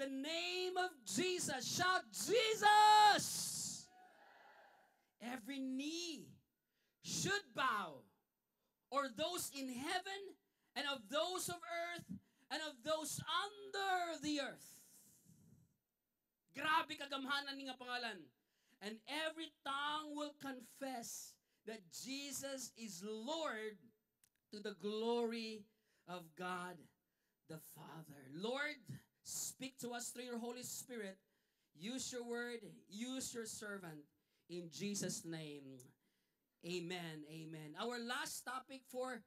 the name of Jesus. Shout, Jesus! Every knee should bow, or those in heaven, and of those of earth, and of those under the earth. Grabe kagamhanan ni nga pangalan. And every tongue will confess that Jesus is Lord, to the glory of God the Father. Lord, speak to us through your Holy Spirit. Use your word, use your servant. In Jesus' name, amen, amen. Our last topic for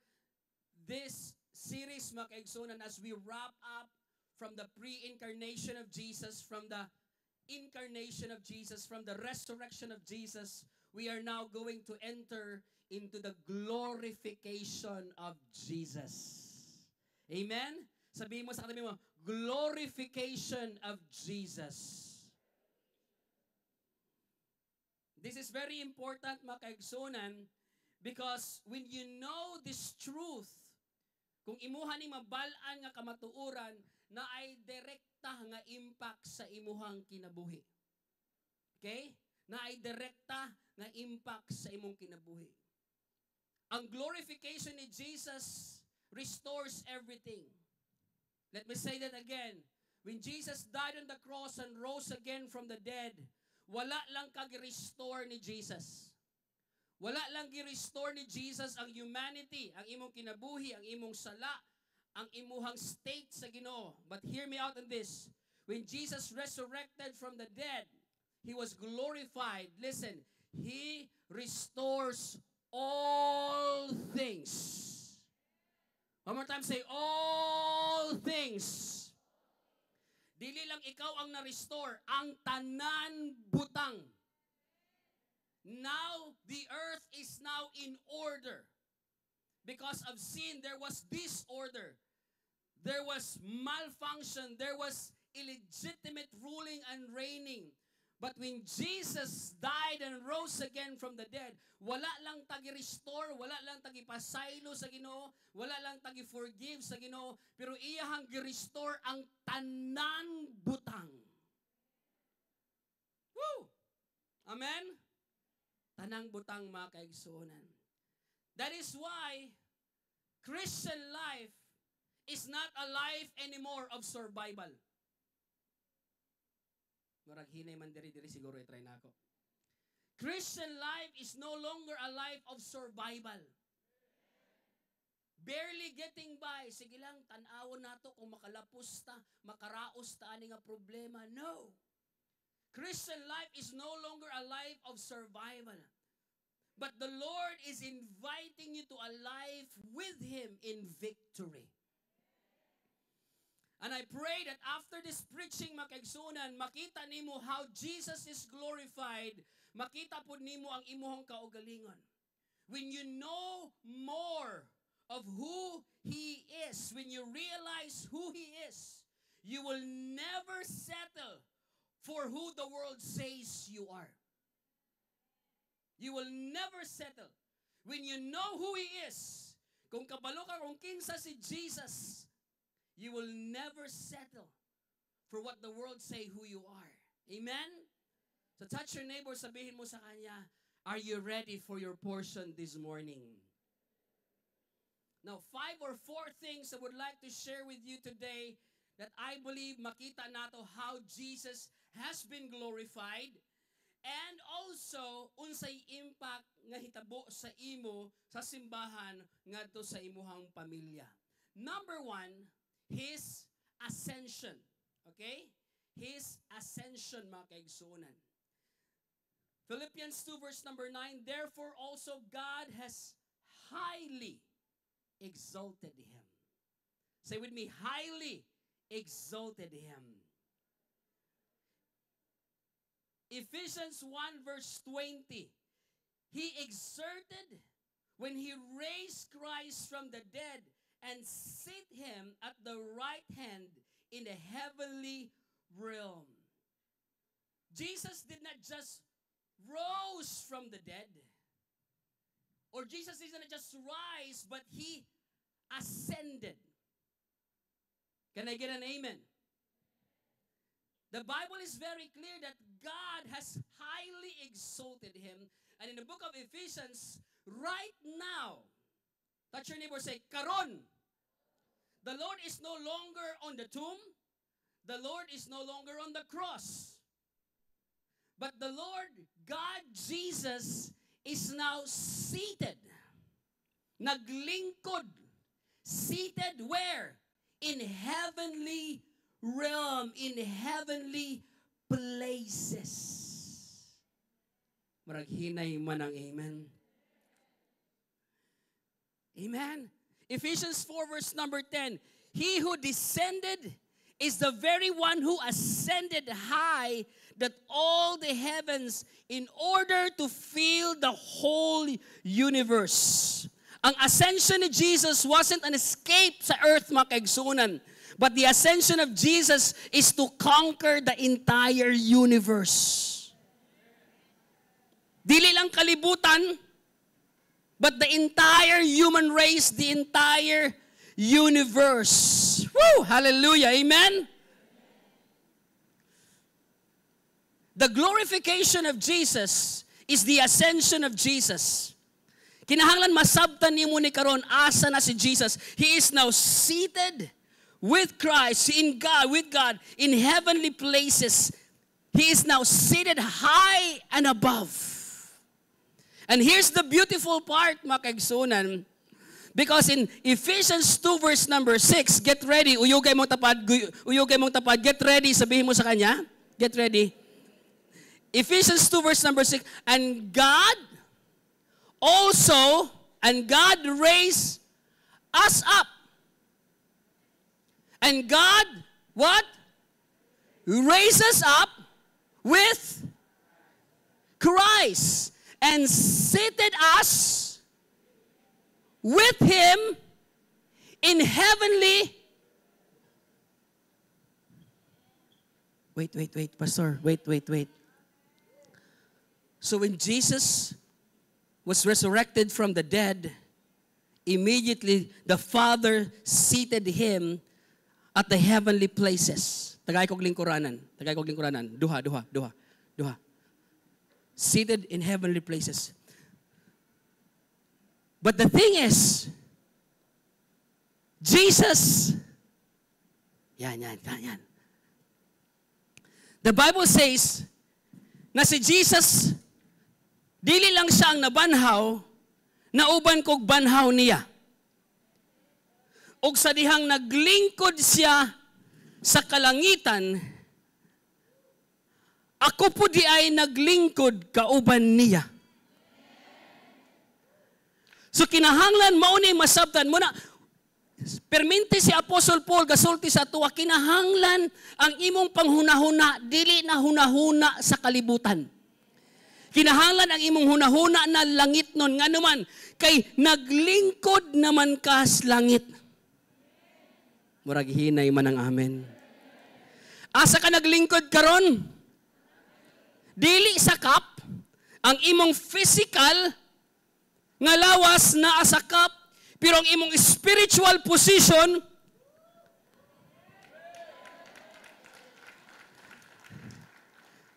this series, mga kaigsunan, as we wrap up from the pre-incarnation of Jesus, from the incarnation of Jesus, from the resurrection of Jesus, we are now going to enter into the glorification of Jesus. Amen? Sabihin mo sa katabi mo, glorification of Jesus. This is very important, mga kaigsunan, because when you know this truth, kung imuha ni mabalaan nga kamatuoran, na ay direkta nga impact sa imuhang kinabuhi. Okay? Na ay direkta nga impact sa imong kinabuhi. Ang glorification ni Jesus restores everything. Let me say that again. When Jesus died on the cross and rose again from the dead, wala lang kag-restore ni Jesus. Wala lang gi-restore ni Jesus ang humanity, ang imong kinabuhi, ang imong sala, ang imuhang state sa Ginoo. But hear me out on this. When Jesus resurrected from the dead, He was glorified. Listen, He restores all things. One more time, say, all things. Dili lang ikaw ang na-restore, ang tanan butang. Now, the earth is now in order. Because of sin, there was disorder. There was malfunction. There was illegitimate ruling and reigning. But when Jesus died and rose again from the dead, wala lang tagi-restore, wala lang tagi-pasaylo sa Ginoo, wala lang tagi-forgive sa Ginoo, pero iyahang gi-restore ang tanan butang. Woo! Amen? Tanang butang, mga kaigsunan. That is why Christian life is not a life anymore of survival. Marag hinay man diri-diri siguro i-try na ako. Christian life is no longer a life of survival. Barely getting by. Sige lang, tan-awon nato kung makalapos ta, makaraos ta ani nga problema. No. Christian life is no longer a life of survival. But the Lord is inviting you to a life with Him in victory. And I pray that after this preaching, mga kaigsunan, makita nimo how Jesus is glorified, makita po nimo ang imuhang kaugalingon. When you know more of who He is, when you realize who He is, you will never settle for who the world says you are. You will never settle. When you know who He is, kung kabalo ka kung kinsa si Jesus, you will never settle for what the world say who you are. Amen? So touch your neighbor, sabihin mo sa kanya, are you ready for your portion this morning? Now, 5 or 4 things I would like to share with you today that I believe makita nato how Jesus has been glorified and also unsay impact nga hitabo sa imo sa simbahan ngadto sa imuhang pamilya. Number 1, His ascension. Okay? His ascension, mga kaigsunan. Philippians 2 verse number 9, therefore also God has highly exalted Him. Say with me, highly exalted Him. Ephesians 1 verse 20, He exerted when He raised Christ from the dead and sit Him at the right hand in the heavenly realm. Jesus did not just rose from the dead. Or Jesus didn't just rise, but He ascended. Can I get an amen? The Bible is very clear that God has highly exalted him. And in the book of Ephesians, right now, touch your neighbor, say, karon. The Lord is no longer on the tomb. The Lord is no longer on the cross. But the Lord, God, Jesus, is now seated. Naglingkod. Seated where? In heavenly realm, in heavenly places. Maraghinay man ang amen. Amen. Ephesians 4 verse number 10. He who descended is the very one who ascended high that all the heavens in order to fill the whole universe. Ang ascension ni Jesus wasn't an escape sa earth, mga kaigsunan. But the ascension of Jesus is to conquer the entire universe. Dili lang kalibutan, but the entire human race, the entire universe. Woo! Hallelujah. Amen? The glorification of Jesus is the ascension of Jesus. Kinahanglan masabtan nimo ni karon asa na si Jesus. He is now seated with Christ, in God, with God, in heavenly places. He is now seated high and above. And here's the beautiful part, mga kaigsunan. Because in Ephesians 2 verse number 6, get ready, uyugay mong tapad, get ready, sabihin mo sa kanya, get ready. Ephesians 2 verse number 6, and God raised us up. And God, what? Raised us up with Christ and seated us with Him in heavenly. Wait, Pastor. Wait. So when Jesus was resurrected from the dead, immediately the Father seated Him at the heavenly places. Tagay kog lingkuranan. Duha. Seated in heavenly places. But the thing is, Jesus, yan. The Bible says, na si Jesus, dili lang siya ang nabanhaw, nauban kog banhaw niya. Og sa dihang naglingkod siya sa kalangitan, ako po di ay naglingkod kauban niya. So kinahanglan mao ni masabtan mo na, perminti si Apostol Paul gasulti sa tuwa, kinahanglan ang imong panghunahuna, dili na hunahuna sa kalibutan. Kinahanglan ang imong hunahuna na langit nun. Nga naman, kay naglingkod naman ka sa langit. Murag hinay man ang amen. Asa ka naglingkod karon? Dili sakap ang imong physical nga lawas na asakap, pero ang imong spiritual position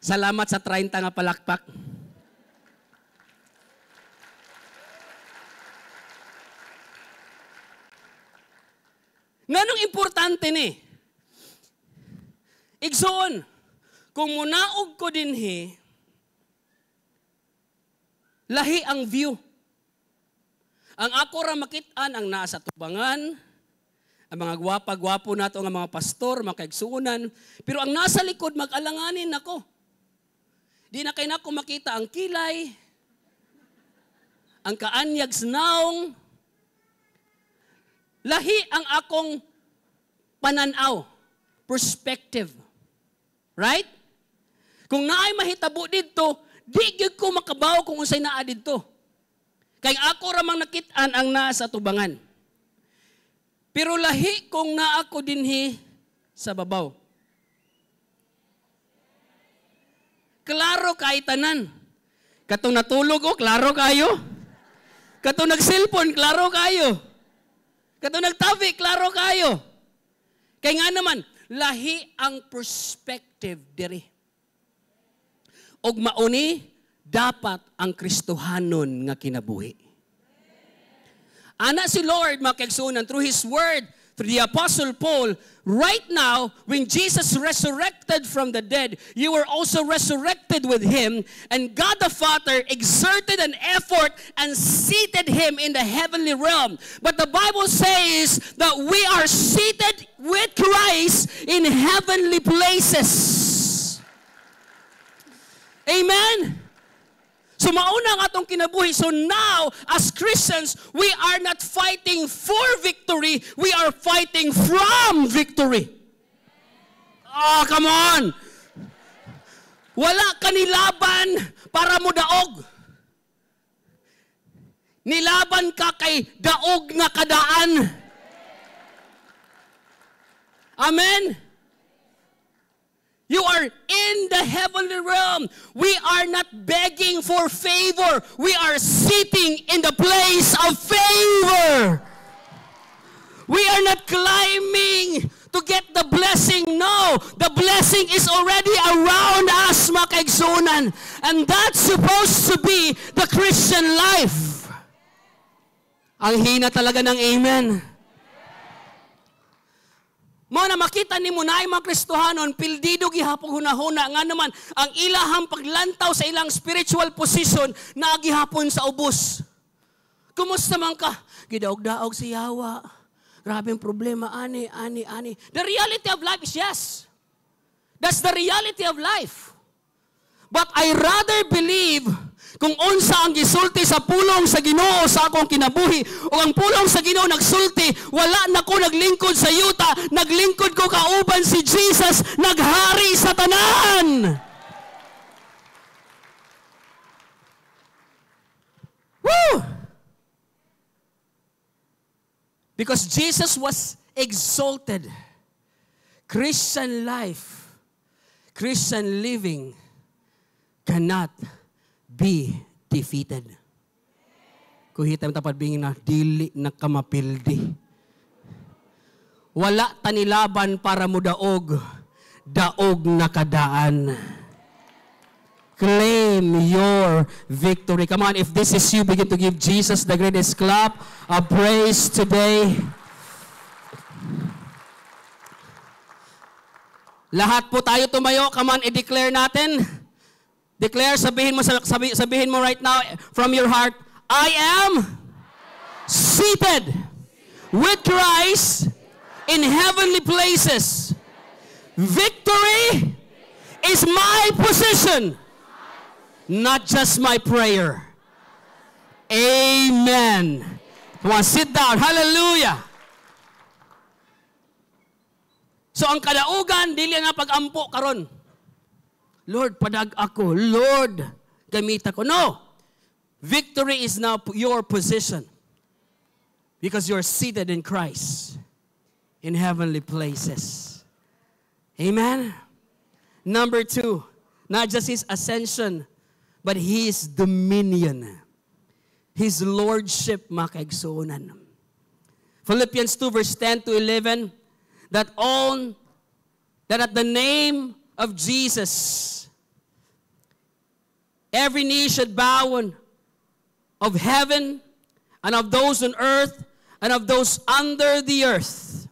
salamat sa 30 nga palakpak. Nganong importante ni? Igsoon, kung munaog ko dinhi, lahi ang view. Ang ako ra makitaan ang nasa tubangan, ang mga gwapa-gwapo nato nga mga pastor, mga kaigsuonan, pero ang nasa likod mag-alanganin nako. Di na kay nako makita ang kilay, ang kaanyag sa naong, lahi ang akong pananaw, perspective. Right? Kung naay mahitabo dito, di gyud ko makabaw kung unsay naa dito. Kay ako ramang nakitaan ang nasa tubangan. Pero lahi kung naa ko dinhi sa babaw. Klaro kay tanan. Katong natulog ko, klaro kayo. Katong nag-cellphone, klaro kayo. Katong nagtabi, klaro kayo. Kaya nga naman, lahi ang perspective diri. Og mauni, dapat ang Kristohanon nga kinabuhi. Ana si Lord, mga kaigsunan, through His Word, through the Apostle Paul, right now, when Jesus resurrected from the dead, you were also resurrected with Him, and God the Father exerted an effort and seated Him in the heavenly realm. But the Bible says that we are seated with Christ in heavenly places. Amen? So mauna nga itong kinabuhi. So now, as Christians, we are not fighting for victory. We are fighting from victory. Oh, come on! Wala ka nilaban para mo daog. Nilaban ka kay daog nga kadaan. Amen? You are in the heavenly realm. We are not begging for favor. We are sitting in the place of favor. We are not climbing to get the blessing. No, the blessing is already around us, mga kaigsunan. And that's supposed to be the Christian life. Ang hina talaga ng amen. Mo na makita ni mo na mga Kristohanon, pildido gihapon hunahuna, nga naman, ang ilahang paglantaw sa ilang spiritual position na gihapon sa ubos. Kumusta man ka? Gidaog-daog si Yawa. Grabe ang problema, ani. The reality of life is yes. That's the reality of life. But I rather believe kung unsa ang gisulti sa pulong sa Ginoo sa akong kinabuhi, o ang pulong sa Ginoo nagsulti, wala na ko naglingkod sa yuta, naglingkod ko kauban si Jesus, naghari sa tanan. Woo! Because Jesus was exalted. Christian life, Christian living cannot be defeated. Kuhita mo tapad bingin na, dili na kamapildi. Wala tanilaban para mo daog na kadaan. Claim your victory. Come on, if this is you, begin to give Jesus the greatest clap of praise today. Lahat po tayo tumayo. Come on, i-declare natin. Declare, sabihin mo right now from your heart, I am seated with Christ in heavenly places. Victory is my position, not just my prayer. Amen. Come on, sit down. Hallelujah. So ang kadaugan, dili na pag-ampo karon. Lord, padag ako. Lord, gamit ako. No. Victory is now your position. Because you're seated in Christ in heavenly places. Amen? Number 2, not just His ascension, but His dominion. His lordship, mga kaigsunan. Philippians 2 verse 10 to 11, that at the name of Jesus, every knee should bow of heaven and of those on earth and of those under the earth.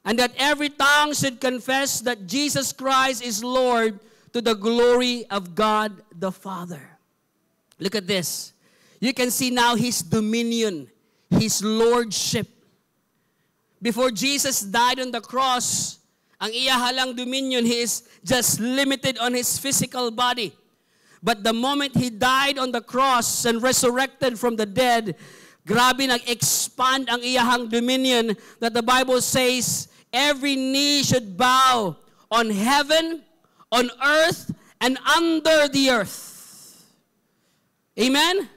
And that every tongue should confess that Jesus Christ is Lord to the glory of God the Father. Look at this. You can see now His dominion, His lordship. Before Jesus died on the cross, ang iyahalang dominion, He is just limited on His physical body. But the moment He died on the cross and resurrected from the dead, grabe nag-expand ang iyahang dominion that the Bible says every knee should bow on heaven, on earth, and under the earth. Amen?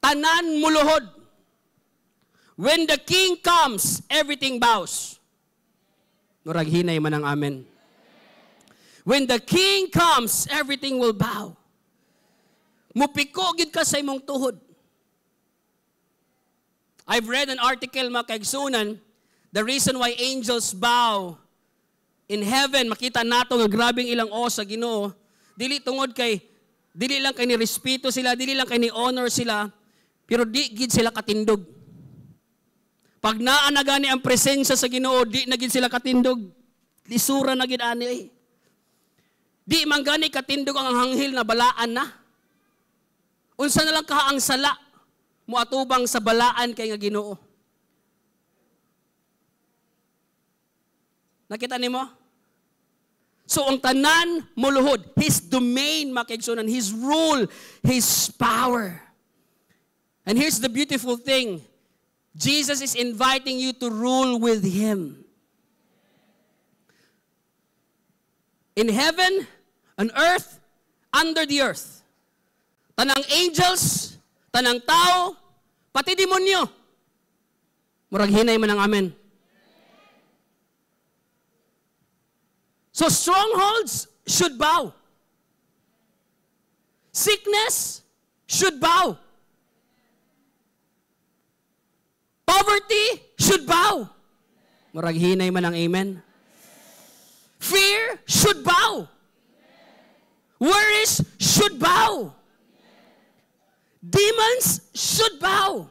Tanan muluhod. When the King comes, everything bows. Murag hinay man ang amen. When the King comes, everything will bow. Mupiko gid ka sa imong tuhod. I've read an article, mga kaigsunan, The reason why angels bow in heaven, makita nato nga grabing ilang sa Ginoo, dili lang kay ni respeto sila, dili lang kay ni honor sila, pero di gid sila katindog. Pag naa na gani ang presensya sa Ginoo, di na gid sila katindog. Lisura na gid ani eh. Di man gani katindog ang anghel na balaan na. Unsa na lang kaha ang sala moatubang sa balaan kay nga Ginoo. Nakita nimo? So ang tanan muluhod, His domain makigsunan, His rule, His power. And here's the beautiful thing. Jesus is inviting you to rule with Him. In heaven, on earth, under the earth. Tanang angels, tanang tao, pati demonyo. Murag hinay man ang amen. So strongholds should bow. Sickness should bow. Poverty should bow. Murag hinay man ang amen. Fear should bow. Worries should bow. Demons should bow.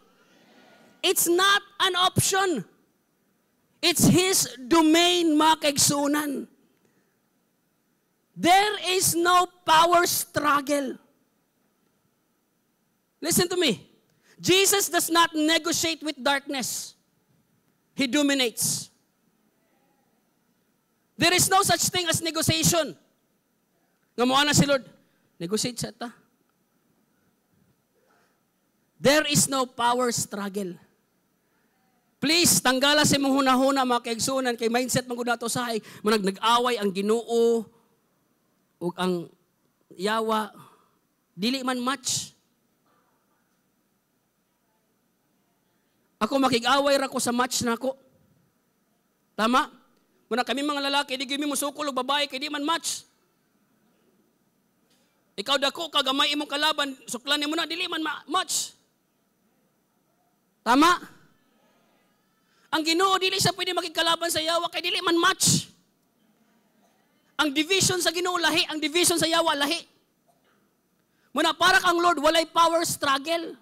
It's not an option. It's His domain, mga kaigsunan. There is no power struggle. Listen to me. Jesus does not negotiate with darkness. He dominates. There is no such thing as negotiation. Ngamuha na si Lord, negotiate sa ta. There is no power struggle. Please, tanggala sa mong hunahuna mga kaigsunan, kay mindset mong nato sahay, nag-away ang Ginoo o ang yawa, dili man match. Ako makig-away ra ko sa match nako. Tama? Muna kami mga lalaki, di gimi mo sukol o babae, kay di man match. Ikaw dako, kagamay imong kalaban, suklan mo na, dili man match. Tama? Ang Ginoo, dili siya pwede makikalaban sa yawa, kay dili man match. Ang division sa Ginoo, lahi. Ang division sa yawa, lahi. Muna, para kang Lord, walay power struggle.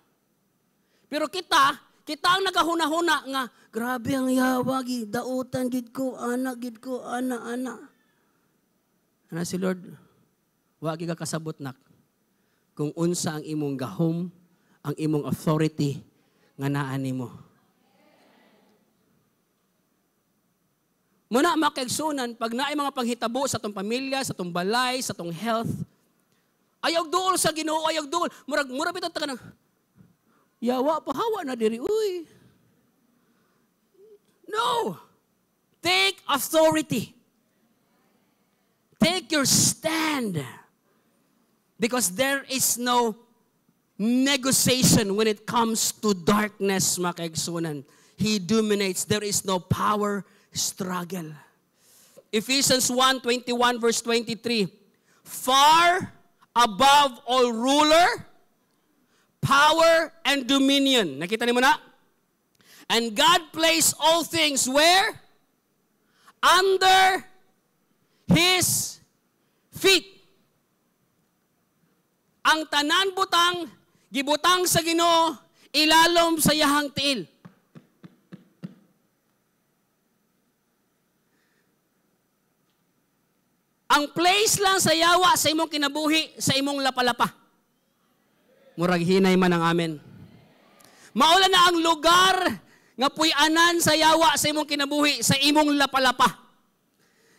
Pero kita ang nagahuna-huna nga, grabe ang yawa, dautan, gid ko, ana. Ano si Lord? Wagi ka kasabot nak. Kung unsa ang imong gahom, ang imong authority, nga naan nimo. Muna makigsunan, pag naay mga panghitabo sa tong pamilya, sa tong balay, sa tong health, ayaw duol sa Ginoo, ayaw duol. Murag bitaw ta ka na, yawa, pahawa na diri, uy. No. Take authority. Take your stand. Because there is no negotiation when it comes to darkness, mga kaigsunan. He dominates. There is no power struggle. Ephesians 1:21 verse 23. Far above all ruler, power, and dominion. Nakita niyo na? And God placed all things where? Under His feet. Ang tanan butang, gibutang sa Ginoo, ilalom sa yahang tiil. Ang place lang sa yawa sa imong kinabuhi, sa imong lapalapa. Murag hinay man ang amen. Maula na ang lugar nga puy-anan sa yawa sa imong kinabuhi, sa imong lapalapa.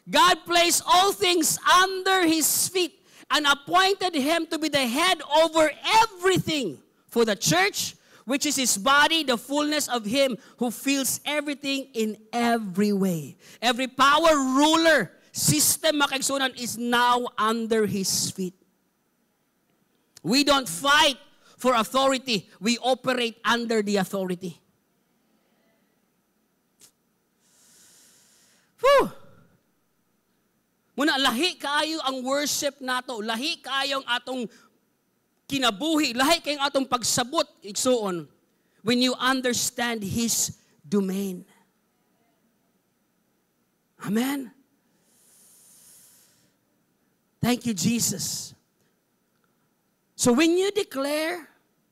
God placed all things under His feet and appointed Him to be the head over everything for the church, which is His body, the fullness of Him who fills everything in every way. Every power, ruler, system, makigsunan is now under His feet. We don't fight for authority. We operate under the authority. Whew! Muna, lahi kaayo ang worship nato. Lahi kaayo ang atong kinabuhi. Lahi kayong atong pagsabot, igsuon, when you understand His domain. Amen? Thank you, Jesus. So when you declare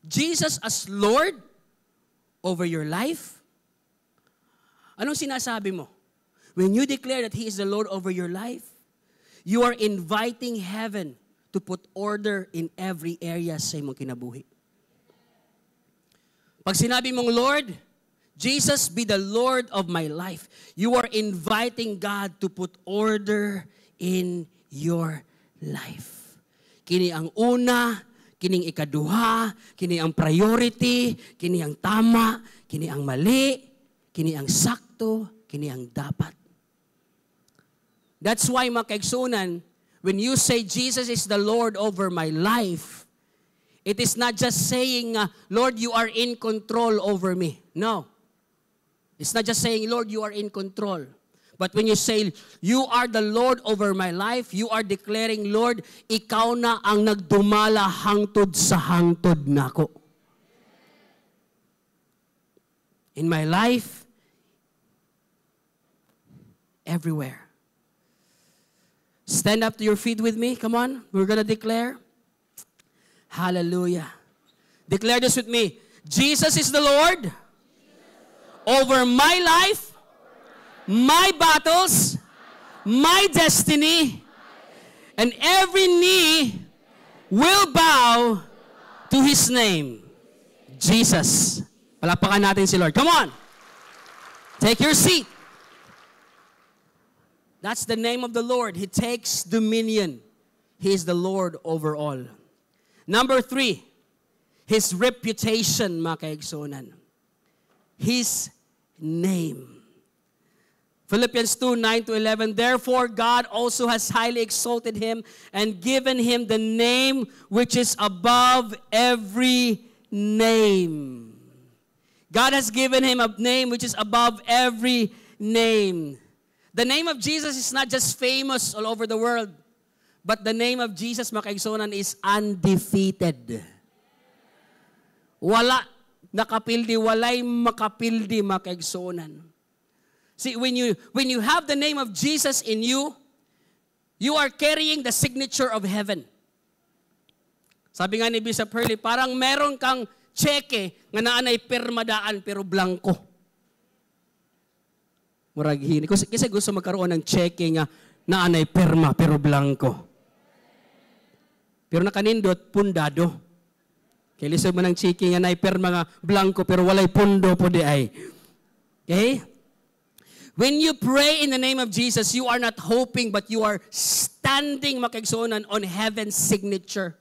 Jesus as Lord over your life, anong sinasabi mo? When you declare that He is the Lord over your life, you are inviting heaven to put order in every area sa imong kinabuhi. Pag sinabi mong, Lord, Jesus be the Lord of my life, you are inviting God to put order in your life. Kini ang una, kining ikaduha, kini ang priority, kini ang tama, kini ang mali, kini ang sakto, kini ang dapat. That's why, mga kaigsunan, when you say Jesus is the Lord over my life, it is not just saying, Lord, you are in control over me. No. It's not just saying, Lord, you are in control. But when you say, you are the Lord over my life, you are declaring, Lord, ikaw na ang nagdumala hangtod sa hangtod nako. In my life, everywhere. Stand up to your feet with me. Come on. We're going to declare. Hallelujah. Declare this with me. Jesus is the Lord over my life, my battles, my destiny, and every knee will bow to His name. Jesus. Palakpakan natin si Lord. Come on. Take your seat. That's the name of the Lord. He takes dominion. He is the Lord over all. Number 3, His reputation, mga kaigsunan. His name. Philippians 2:9-11, therefore God also has highly exalted Him and given Him the name which is above every name. God has given Him a name which is above every name. The name of Jesus is not just famous all over the world, but the name of Jesus, mga kaigsunan, is undefeated. Wala nakapildi, walay makapildi, mga kaigsunan. See, when you have the name of Jesus in you, you are carrying the signature of heaven. Sabi nga ni Bishop Hurley, parang meron kang cheque nga naanay permadaan pero blanco. Murag hini. Kasi gusto magkaroon ng cheque nga naanay perma pero blanco. Pero nakanindot, pundado. Kaya lisod mo ng cheque nga naanay perma nga blanco pero walay pundo po di ay. Okay? When you pray in the name of Jesus, you are not hoping but you are standing, makigsunan, on heaven's signature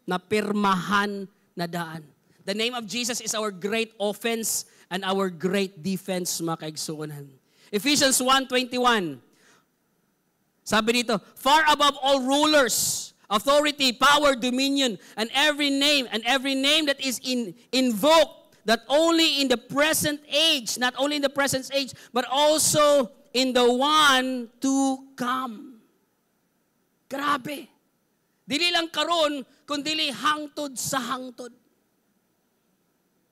na pirmahan na daan. The name of Jesus is our great offense and our great defense, mga kaigsunan. Ephesians 1:21. Sabi dito, far above all rulers, authority, power, dominion, and every name that is invoked, that only in the present age, not only in the present age, but also in the one to come. Grabe. Dili lang karon, kundi hangtod sa hangtod.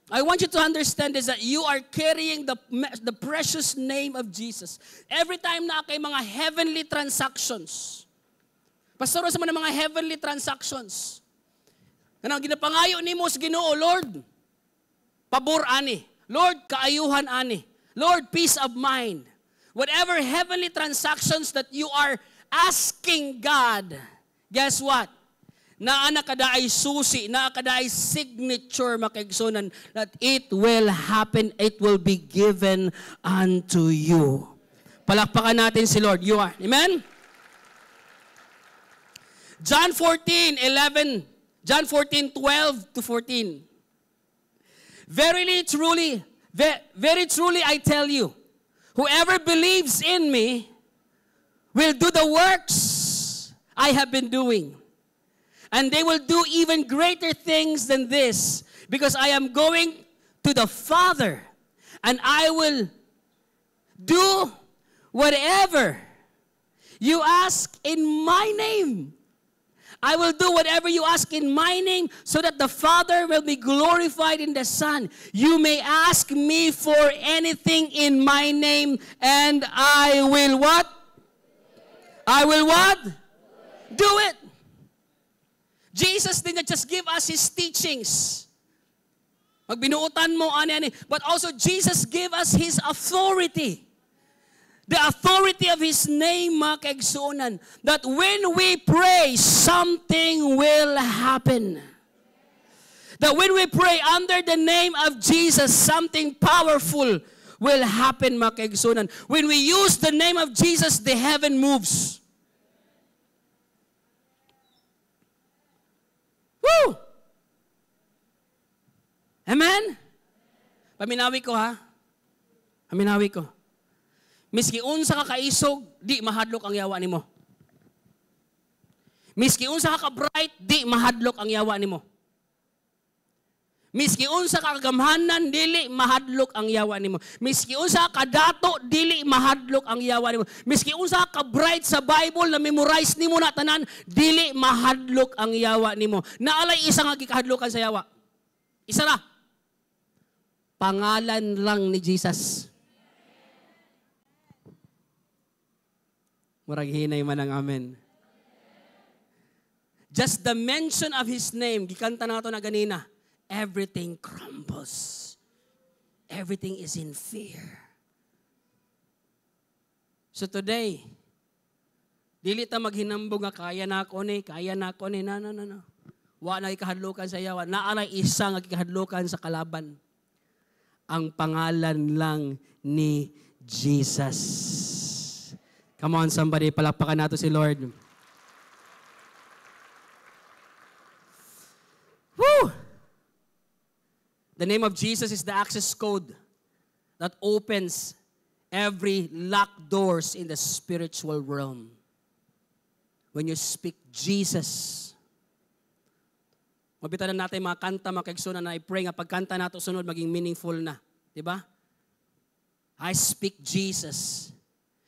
I want you to understand is that you are carrying the precious name of Jesus. Every time na kay mga heavenly transactions. Pastor, sa mga heavenly transactions. Kanang ginapangayo nimo sa Ginoo, Lord, pabor ani. Lord, kaayuhan ani. Lord, peace of mind. Whatever heavenly transactions that you are asking God, guess what? Naa kada ay susi, naa kada ay signature, makigsunan, that it will happen, it will be given unto you. Palakpakan natin si Lord. You are. Amen? John 14:12 to 14. Very truly, I tell you, whoever believes in me will do the works I have been doing. And they will do even greater things than this, because I am going to the Father, and I will do whatever you ask in my name, I will do whatever you ask in my name so that the Father will be glorified in the Son. You may ask me for anything in my name and I will what? I will what? Do it. Jesus did not just give us His teachings. Magbinuutan mo, ani-ani. But also Jesus gave us His authority. The authority of His name, mga kaigsuonan, that when we pray, something will happen. That when we pray under the name of Jesus, something powerful will happen, mga kaigsuonan. When we use the name of Jesus, the heaven moves. Woo! Amen? Paminawi ko, ha? Paminawi ko. Miski unsa ka kaisog, di mahadlok ang yawa nimo. Miski unsa ka bright, di mahadlok ang yawa nimo. Miski unsa ka kagamhanan, dili mahadlok ang yawa nimo. Miski unsa ka dato, dili mahadlok ang yawa nimo. Miski unsa ka bright sa Bible na memorize nimo na tanan, dili mahadlok ang yawa nimo. Naalay isa nga gikahadlokan sa yawa. Isa ra. Pangalan lang ni Jesus. Murag hinay man ang amen. Just the mention of His name, gikanta nato na ganina, everything crumbles. Everything is in fear. So today, dili ta maghinambog nga kaya na ako ni, no. Wa na ikahadlokan sa yawa, naanay isa nga ikahadlokan sa kalaban. Ang pangalan lang ni Jesus. Come on, somebody, palakpakan nato si Lord. Woo! The name of Jesus is the access code that opens every locked doors in the spiritual realm. When you speak Jesus, mabitan na natin mga kanta, mga kaigsunan na I-pray nga pagkanta nato sunod maging meaningful na. Diba? I speak Jesus.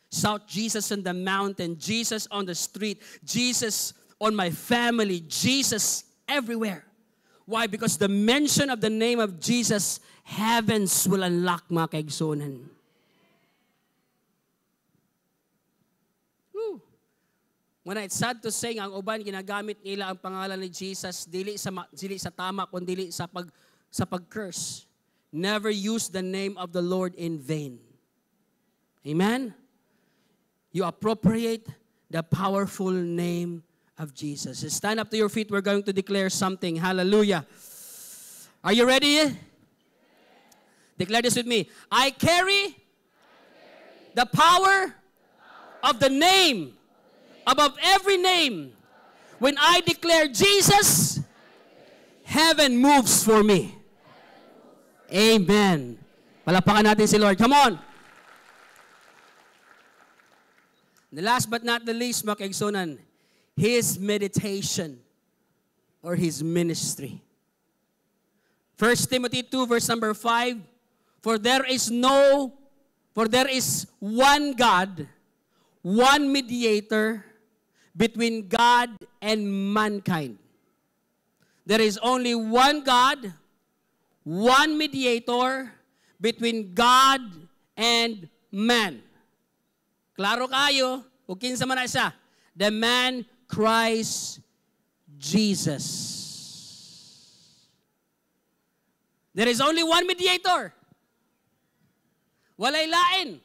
Shout Jesus on the mountain, Jesus on the street, Jesus on my family, Jesus everywhere. Why? Because the mention of the name of Jesus, heavens will unlock, mga kaigsunan. When it's sad to say, ang uban ginagamit nila ang pangalan ni Jesus dili sa tama kundi sa pag-curse. Never use the name of the Lord in vain. Amen. You appropriate the powerful name of Jesus. Stand up to your feet. We're going to declare something. Hallelujah. Are you ready? Declare this with me. I carry the power of the name above every name. When I declare Jesus, heaven moves for me. Amen. Palapakan natin si Lord. Come on. The last but not the least, mga kaigsunan, His meditation or His ministry. 1 Timothy 2 verse number 5, For there is one God, one mediator between God and mankind. There is only one God, one mediator between God and man. Klaro kayo, ug kinsa man na siya? The man Christ Jesus. There is only one mediator. Walay lain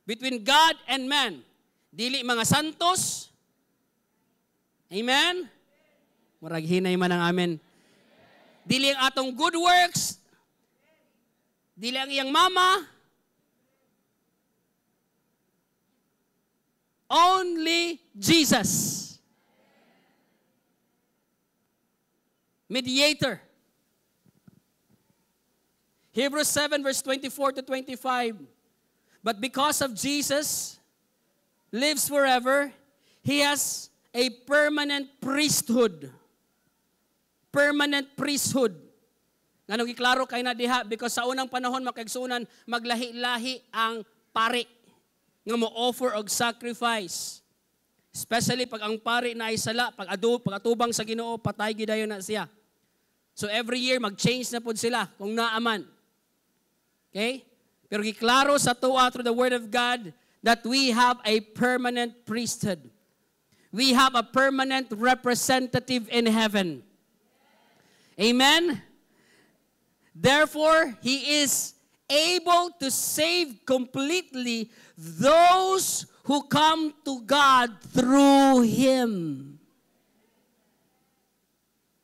between God and man. Dili mga santos. Amen? Murag hinay man ang amen. Dili ang atong good works. Dili ang iyang mama. Only Jesus. Mediator. Hebrews 7 verse 24 to 25. But because of Jesus lives forever, He has a permanent priesthood. Permanent priesthood. Nga nung iklaro kay na diha, because sa unang panahon makaigsunan, maglahi-lahi ang pari nga mo offer og sacrifice. Especially pag ang pari na ay sala, pag atubang sa Ginoo, patay gidayon na siya. So every year, mag-change na po sila kung naaman. Okay? Pero giklaro sa tuwa through the Word of God that we have a permanent priesthood. We have a permanent representative in heaven. Amen? Therefore, He is able to save completely those who come to God through Him.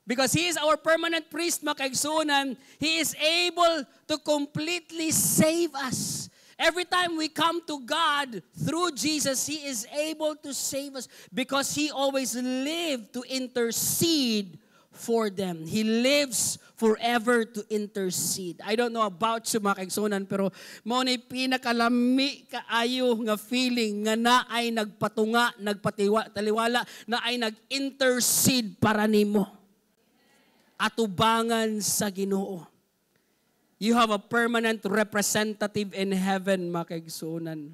Because He is our permanent priest, mga kaigsunan, He is able to completely save us. Every time we come to God through Jesus, He is able to save us because He always lived to intercede for them. He lives forever to intercede. I don't know about you, mga kaigsunan, pero mao ni pinakalami kaayo nga feeling nga na ay nagpatunga, taliwala, na ay nag-intercede para nimo. Atubangan sa Ginoo. You have a permanent representative in heaven, mga kaigsunan.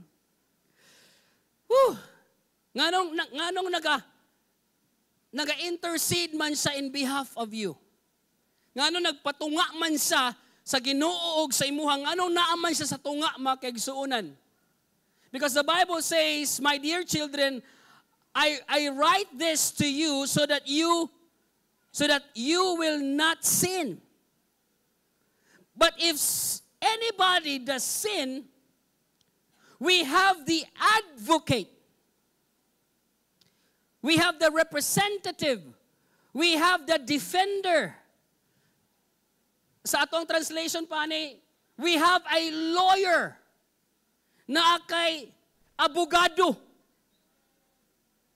Nganong naga-intercede man siya in behalf of you. Nganong nagpatunga man siya sa Ginoo ug sa imuhang, nganong naaman siya sa tunga, mga kaigsunan. Because the Bible says, my dear children, I write this to you so that you will not sin. But if anybody does sin, we have the advocate. We have the representative. We have the defender. Sa atong translation pa ni, we have a lawyer na kay abogado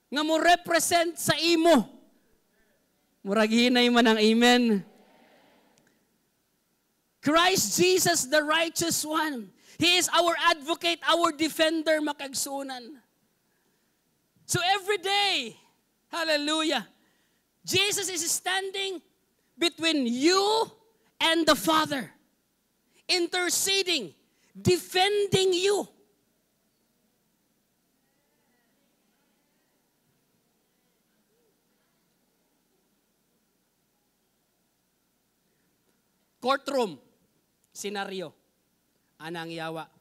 nga mo represent sa imo. Murag hinay man ang amen. Christ Jesus, the righteous one. He is our advocate, our defender, makagsunan. So every day, hallelujah, Jesus is standing between you and the Father, interceding, defending you. Courtroom, senaryo, anang yawa.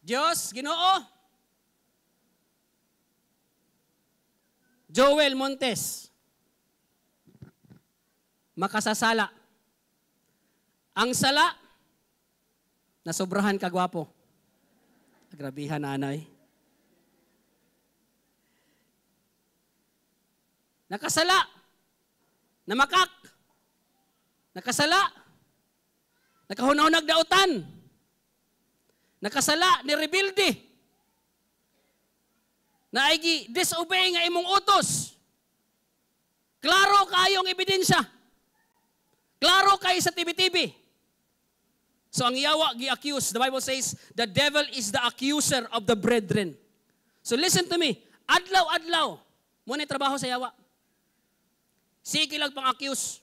Diyos, Ginoo, Joel Montes, makasasala. Ang sala, nasobrahan kagwapo. Agrabihan, nanay. Nakasala, namakak, nakasala, nakahunahunag dautan, nakasala, nirebilde, naigi disobey nga imong utos. Klaro kayong ebidensya. Klaro kayo sa TV-TV. So ang yawa gi-accuse. The Bible says, the devil is the accuser of the brethren. So listen to me. Adlaw-adlaw, muna trabaho sa yawa. Sige lang pang-accuse.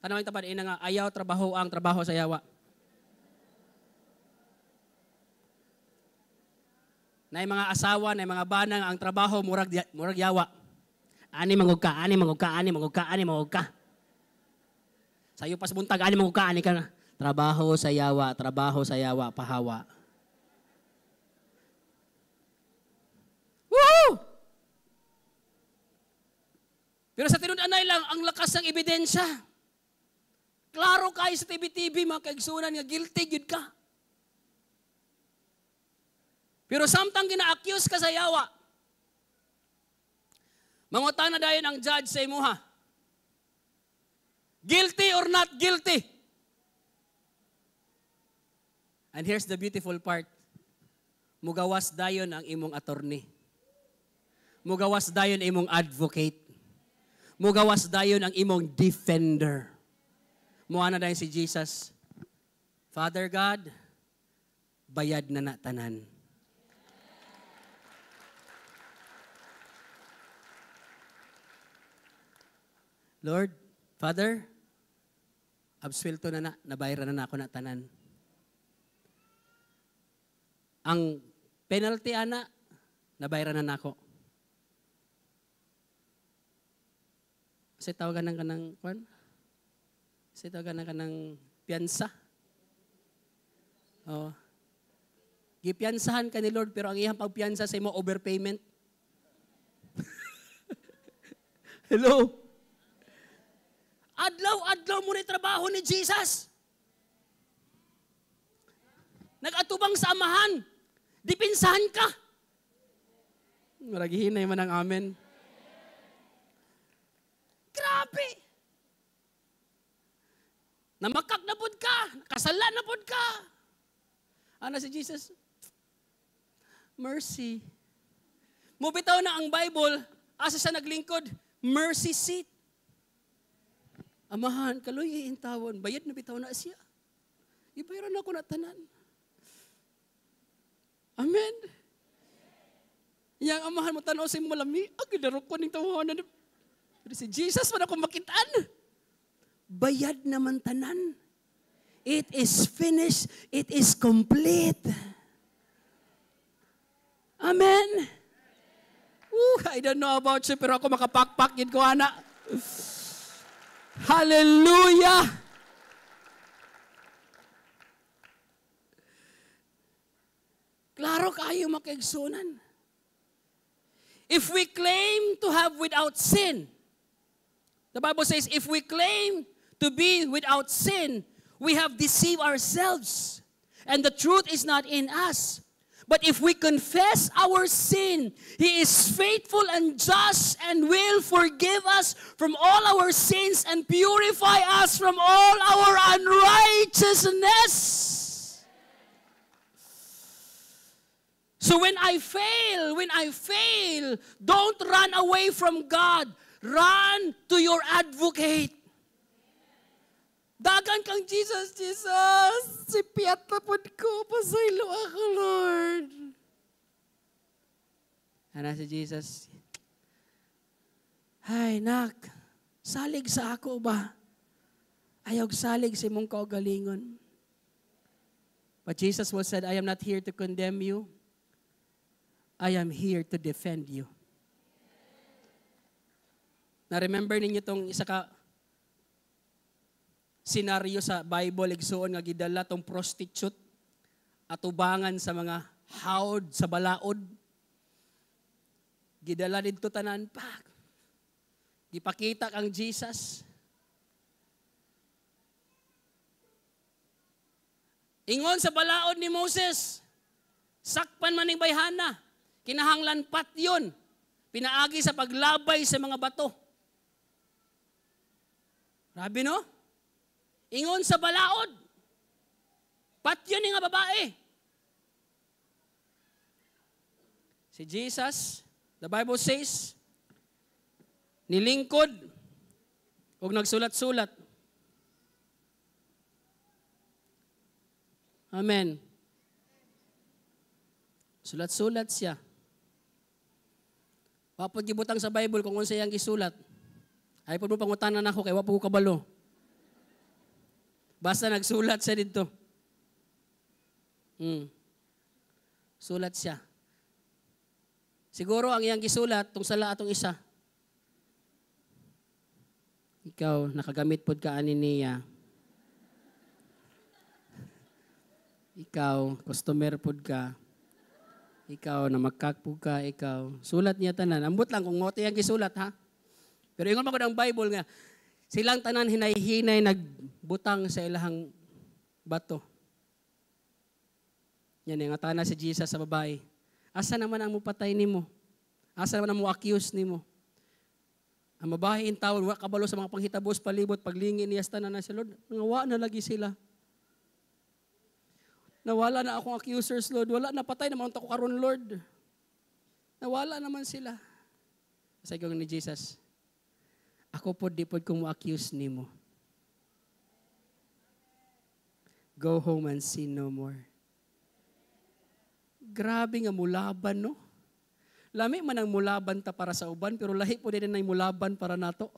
Tanawin tapad, ina nga, ayaw trabaho ang trabaho sa yawa. Na mga asawa, na mga banang, ang trabaho, murag yawa. Ani mangug ka. Sayo pas buntag, ani mangug ka, ani ka na. Trabaho sa yawa, pahawa. Woo! Pero sa tinud-anay lang, ang lakas ng ebidensya. Klaro kayo sa TV-TV, mga kaigsunan nga, guilty yun ka. Pero samtang gina-accuse ka sa yawa, mangutan na dayon ang judge sa imuha. Guilty or not guilty? And here's the beautiful part. Mugawas dayon ang imong attorney. Mugawas dayon imong advocate. Mugawas dayon ang imong defender. Muana dayon si Jesus. Father God, bayad na tanan. Lord, Father, absuelto na nabayaran na ako na tanan. Ang penalty ana, nabayaran na nako. Kasi tawagan ng kanang, kasi tawagan ng kanang piyansa. Oh. Gipiyansahan ka ni Lord, pero ang iyang pagpiyansa sa imo, overpayment. Hello? Adlaw mo na trabaho ni Jesus. Nag-atubang sa amahan. Dipinsahan ka. Maragihinay man ang amen. Grabe. Namakak na pod ka. Kasala na pod ka. Ano si Jesus? Mercy. Mubitaw na ang Bible, asa siya naglingkod, mercy seat. Amahan, kaloy iintawon, bayad na bitaw na siya. Ibayaran ako na tanan. Amen. Yang amahan mo tanaw sa imo lami, agidaro ko ning tawanan. Pero si Jesus man ako makitaan. Bayad naman tanan. It is finished. It is complete. Amen. I don't know about you, pero ako makapakpak yun ko, anak. Hallelujah! Klaro kayo makaigsunan. If we claim to have without sin, the Bible says, if we claim to be without sin, we have deceived ourselves, and the truth is not in us. But if we confess our sin, He is faithful and just and will forgive us from all our sins and purify us from all our unrighteousness. So when I fail, don't run away from God. Run to your advocate. Dagan kang Jesus, si piyat na po ko, pasaylo ako, Lord. Ano si Jesus? Ay, nak, salig sa ako ba? Ayaw salig si mong kaugalingon. But Jesus was said, I am not here to condemn you. I am here to defend you. Na-remember ninyo itong isa ka senaryo sa Bible, igsuon nga gidala tong prostitute at ubangan sa mga haod sa balaod. Gidala dito tanan pa. Gipakita kang Jesus. Ingon sa balaod ni Moses, sakpan man ning bayhana, kinahanglan pat yun. Pinaagi sa paglabay sa mga bato. Grabe no? Ingon sa balaod. Patyon nga babae. Si Jesus, the Bible says, nilingkod o nagsulat-sulat. Amen. Sulat-sulat siya. Wapod gibutang sa Bible kung unsa yang gisulat. Ay po mo pangutanan ako kay wapo ko kabalo. Basta nagsulat siya dito. Sulat siya. Siguro ang iyang gisulat, tong sala atong isa. Ikaw, nakagamit pod ka ani niya. Ikaw, customer pod ka. Ikaw, namakakpog ka, ikaw. Sulat niya tanan. Ambot lang kung ngote yung gisulat, ha? Pero ingon mo ko ng Bible nga, silang tanan hinay-hinay nagbutang sa ilahang bato. Yan yung atana si Jesus sa babae. Asa naman ang mupatay nimo? Asa naman ang mo-accuse nimo? Ang babae in tawon, wa kabalo sa mga panghitabos, palibot, paglingin niya sa tanan na si Lord. Ngawa na lagi sila. Nawala na akong accusers, Lord. Wala, napatay naman ako karon, Lord. Nawala naman sila. Sa igong ni Jesus, ako po di po kung mo-accuse nimo. Go home and sin no more. Grabe nga mulaban, no? Lami man ang mulaban ta para sa uban, pero lahi po din na mulaban para nato.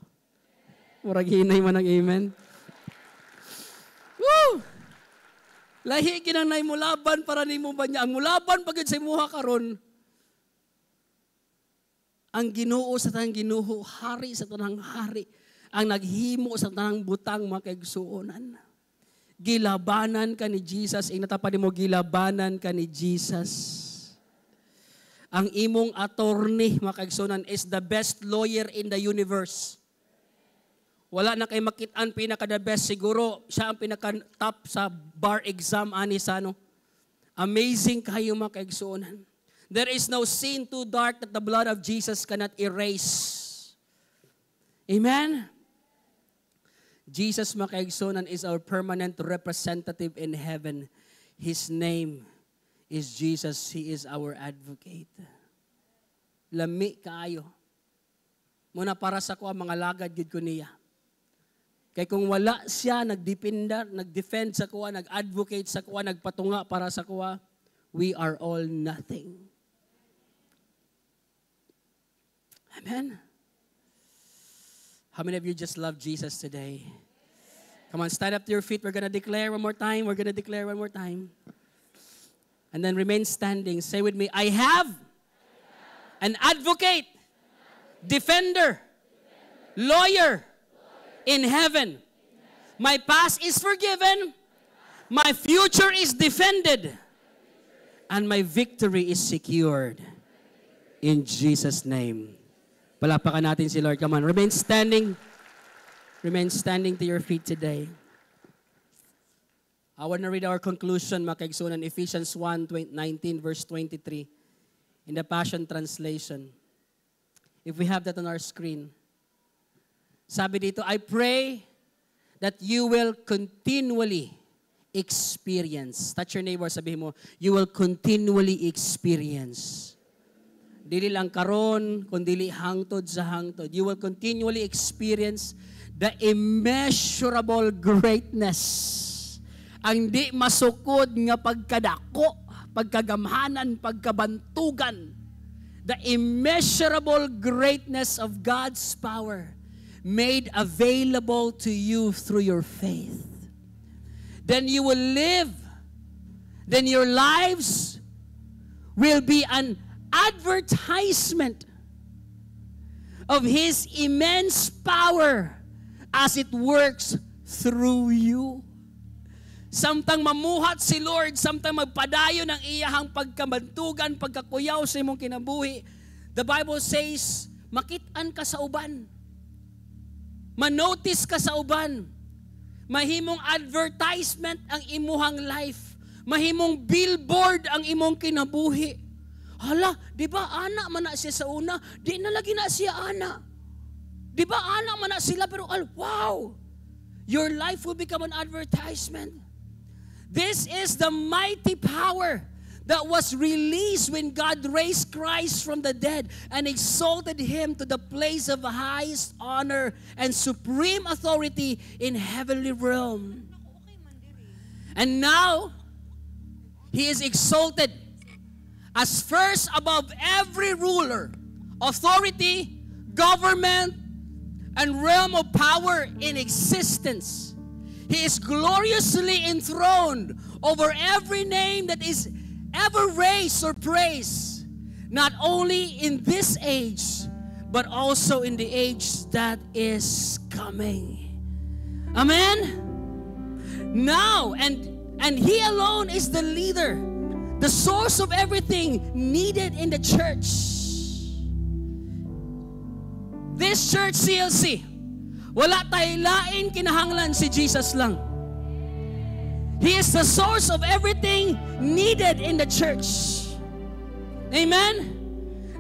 Murag hinay man ang amen. Woo! Lahi kinang na mulaban para nimo ba niya. Ang mulaban pagid sa imuha karon, Ang Ginoo sa tanang Ginoo, hari sa tanang hari, ang naghimo sa tanang butang mga kaigsuonan. Gilabanan ka ni Jesus, inatapad mo gilabanan ka ni Jesus. Ang imong attorney, mga kaigsuonan, is the best lawyer in the universe. Wala na kay makitaan pinaka-the best. Siguro, siya ang pinaka-top sa bar exam, ani sa ano. Amazing kayo mga kaigsuonan. There is no sin too dark that the blood of Jesus cannot erase. Amen? Jesus, mga kaigsuonan, is our permanent representative in heaven. His name is Jesus. He is our advocate. Lami kaayo. Muna para sa kuha, mga lagad gid ko niya. Kay kung wala siya, nag-defend sa kuha, nag-advocate sa kuha, nagpatunga para sa kuha, we are all nothing. Amen? How many of you just love Jesus today? Come on, stand up to your feet. We're going to declare one more time. We're going to declare one more time. And then remain standing. Say with me, I have an advocate, defender, lawyer in heaven. My past is forgiven. My future is defended. And my victory is secured. In Jesus' name. Palapakan natin si Lord. Come on, remain standing. Remain standing to your feet today. I want to read our conclusion, mga kaigsunan, Ephesians 1:19, verse 23, in the Passion Translation. If we have that on our screen. Sabi dito, I pray that you will continually experience. Touch your neighbor, sabihin mo, you will continually experience. Dili lang karon, kundi hangtod sa hangtod. You will continually experience the immeasurable greatness. Ang di masukod nga pagkadako, pagkagamhanan, pagkabantugan. The immeasurable greatness of God's power made available to you through your faith. Then you will live. Then your lives will be an advertisement of His immense power as it works through you. Samtang mamuhat si Lord, samtang magpadayon ng iyahang pagkabantugan, pagkakuyaw sa imong kinabuhi, the Bible says, makitaan ka sa uban. Manotice ka sa uban. Mahimong advertisement ang imuhang life. Mahimong billboard ang imong kinabuhi. Hala, di ba anak man na siya sa una? Di na lagi na siya anak. Di ba anak man na sila? Pero wow! Your life will become an advertisement. This is the mighty power that was released when God raised Christ from the dead and exalted Him to the place of highest honor and supreme authority in heavenly realm. And now, He is exalted as first above every ruler, authority, government, and realm of power in existence. He is gloriously enthroned over every name that is ever raised or praised, not only in this age, but also in the age that is coming. Amen? Now, and He alone is the leader, the source of everything needed in the church. This church, CLC, wala tayo lain kinahanglan si Jesus lang. He is the source of everything needed in the church. Amen?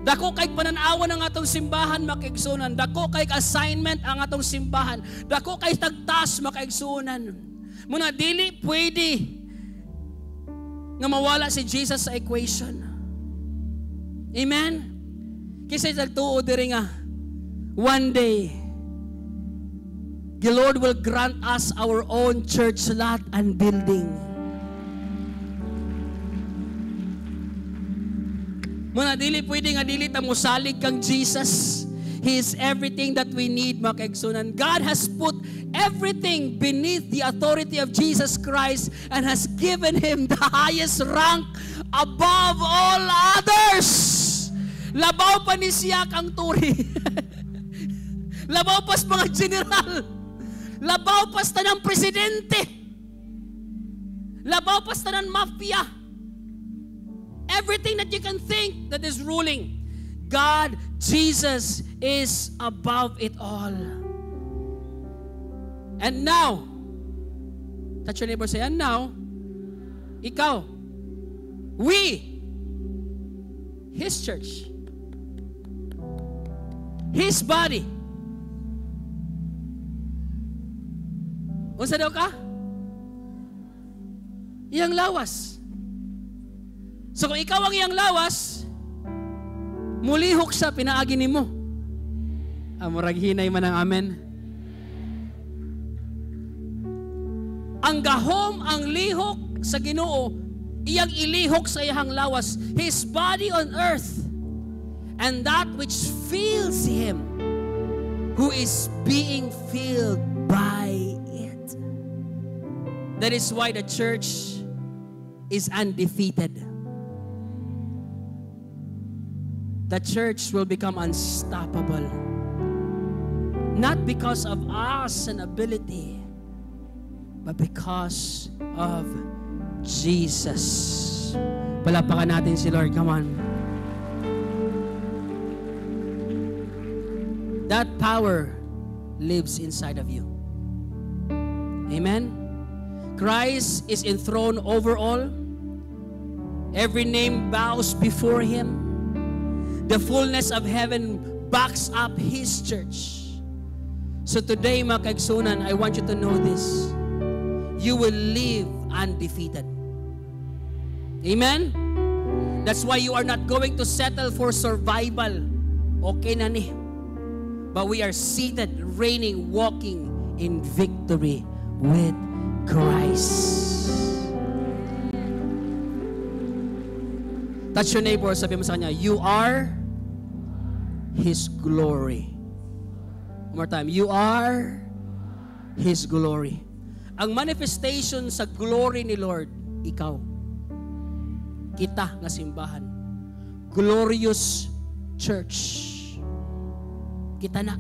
Dako kay pananawan ang atong simbahan, makaigsunan. Dako kay assignment ang atong simbahan. Dako kay tagtas, makaigsunan. Muna dili pwede nga mawala si Jesus sa equation. Amen? Kasi nagtuo diri nga, one day, the Lord will grant us our own church lot and building. Muna dili pwede nga dili ta mosalig kang Jesus. He is everything that we need, mga kaigsunan. God has put everything beneath the authority of Jesus Christ and has given Him the highest rank above all others. Labaw pa ni Siak ang turi. Labaw pas mga general. Labaw pas tanang presidente. Labaw pas tanang mafia. Everything that you can think that is ruling. God, Jesus is above it all. And now, touch your neighbor, say, and now, ikaw, we, His church, His body. Unsa daw ka? Iyang lawas. So kung ikaw ang iyang lawas, mulihok siya, pinaagi nimo. Murag hinay man ang amen. Ang gahom, ang lihok sa Ginoo, iyang ilihok sa iyang lawas, His body on earth, and that which fills Him, who is being filled by it. That is why the church is undefeated. The church will become unstoppable. Not because of us and ability, but because of Jesus. Palapakan natin si Lord. Come on. That power lives inside of you. Amen? Christ is enthroned over all. Every name bows before Him. The fullness of heaven backs up His church. So today, mga kaigsunan, I want you to know this. You will live undefeated. Amen? That's why you are not going to settle for survival. Okay na ni. But we are seated, reigning, walking in victory with Christ. Touch your neighbor, sabi mo sa kanya, you are His glory. One more time, you are His glory. Ang manifestation sa glory ni Lord, ikaw. Kita nga simbahan. Glorious church. Kita na.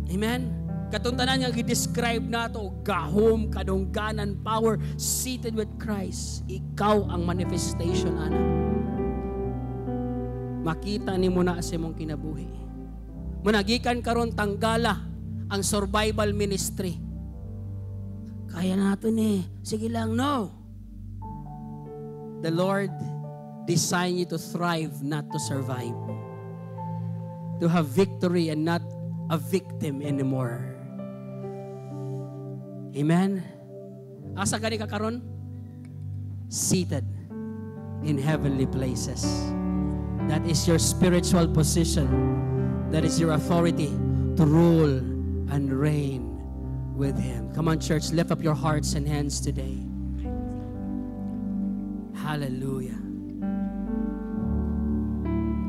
Amen? Katuntanan nga i-describe na ito, gahom, kadungganan, power, seated with Christ. Ikaw ang manifestation, ana. Makita ni mo na sa mong kinabuhi. Munagikan karon tanggala ang survival ministry. Kaya natin eh. Sige lang, no. The Lord designed you to thrive, not to survive. To have victory and not a victim anymore. Amen? Asa gani ka karon? Seated in heavenly places. That is your spiritual position. That is your authority to rule and reign with Him. Come on, church, lift up your hearts and hands today. Hallelujah.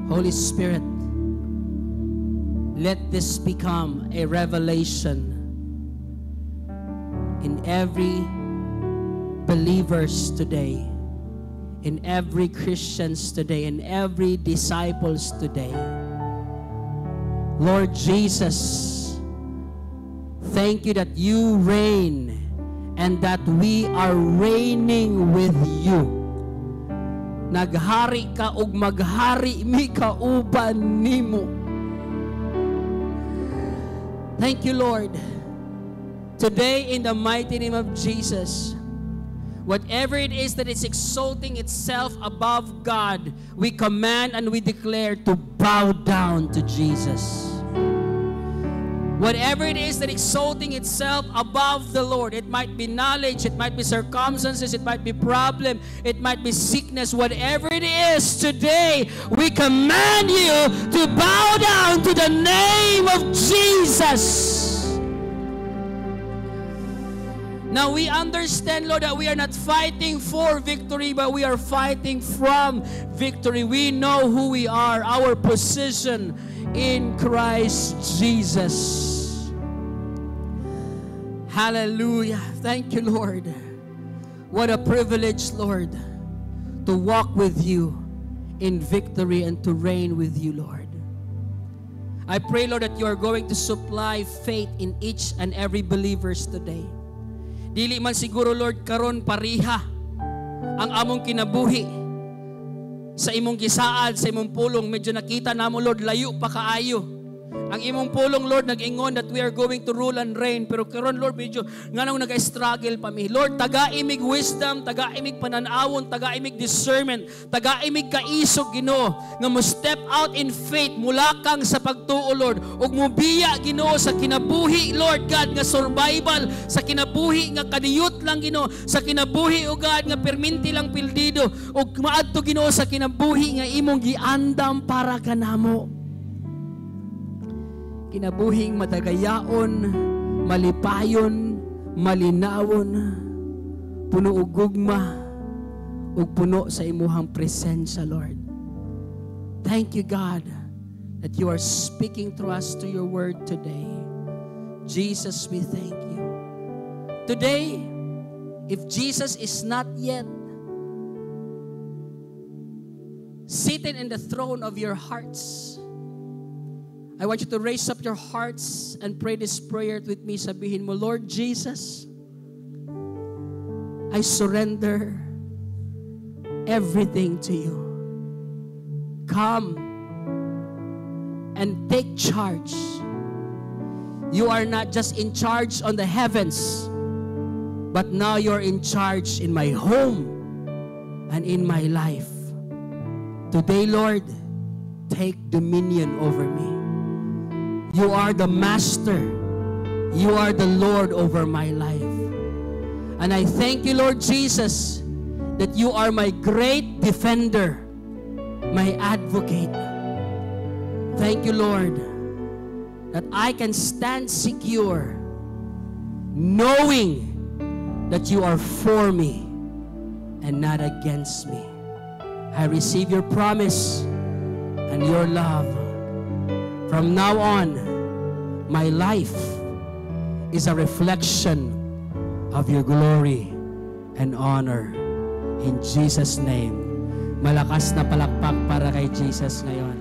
Holy Spirit, let this become a revelation in every believers today, in every Christians today, in every disciples today. Lord Jesus, thank you that you reign and that we are reigning with you. Naghari ka ug maghari mi kauban nimo. Thank you, Lord. Today, in the mighty name of Jesus, whatever it is that is exalting itself above God, we command and we declare to bow down to Jesus. Whatever it is that exalting itself above the Lord, it might be knowledge, it might be circumstances, it might be problem, it might be sickness, whatever it is today, we command you to bow down to the name of Jesus. Now we understand, Lord, that we are not fighting for victory, but we are fighting from victory. We know who we are, our position in Christ Jesus. Hallelujah. Thank you, Lord. What a privilege, Lord, to walk with you in victory and to reign with you, Lord. I pray, Lord, that you are going to supply faith in each and every believers today. Dili man siguro, Lord, karon pariha ang among kinabuhi sa imong gisaad, sa imong pulong. Medyo nakita namo, Lord, layo pa kaayo. Ang imong pulong, Lord, nag-ingon that we are going to rule and reign. Pero karon, Lord, medyo nga nang nag-struggle pa mi. Lord, taga-imig wisdom, taga-imig pananawon, taga-imig discernment, taga-imig kaisog, Ginoo, nga mo step out in faith, mulakang sa pagtuo, Lord, ug mubiya, Ginoo, sa kinabuhi, Lord God, nga survival, sa kinabuhi nga kadiyot lang, Ginoo, sa kinabuhi, O God, nga perminti lang pildido, ug maadto, Ginoo, sa kinabuhi nga imong giandam para kanamo. Kinabuhing madagayaon, malipayon, malinawon, puno og gugma, ug puno sa imuhang presensya, Lord. Thank you, God, that you are speaking through us to your word today. Jesus, we thank you. Today, if Jesus is not yet seated in the throne of your hearts, I want you to raise up your hearts and pray this prayer with me. Sabihin mo, Lord Jesus, I surrender everything to you. Come and take charge. You are not just in charge on the heavens, but now you're in charge in my home and in my life. Today, Lord, take dominion over me. You are the master. You are the Lord over my life. And I thank you, Lord Jesus, that you are my great defender, my advocate. Thank you, Lord, that I can stand secure, knowing that you are for me and not against me. I receive your promise and your love. From now on, my life is a reflection of your glory and honor. In Jesus' name, malakas na palakpak para kay Jesus ngayon.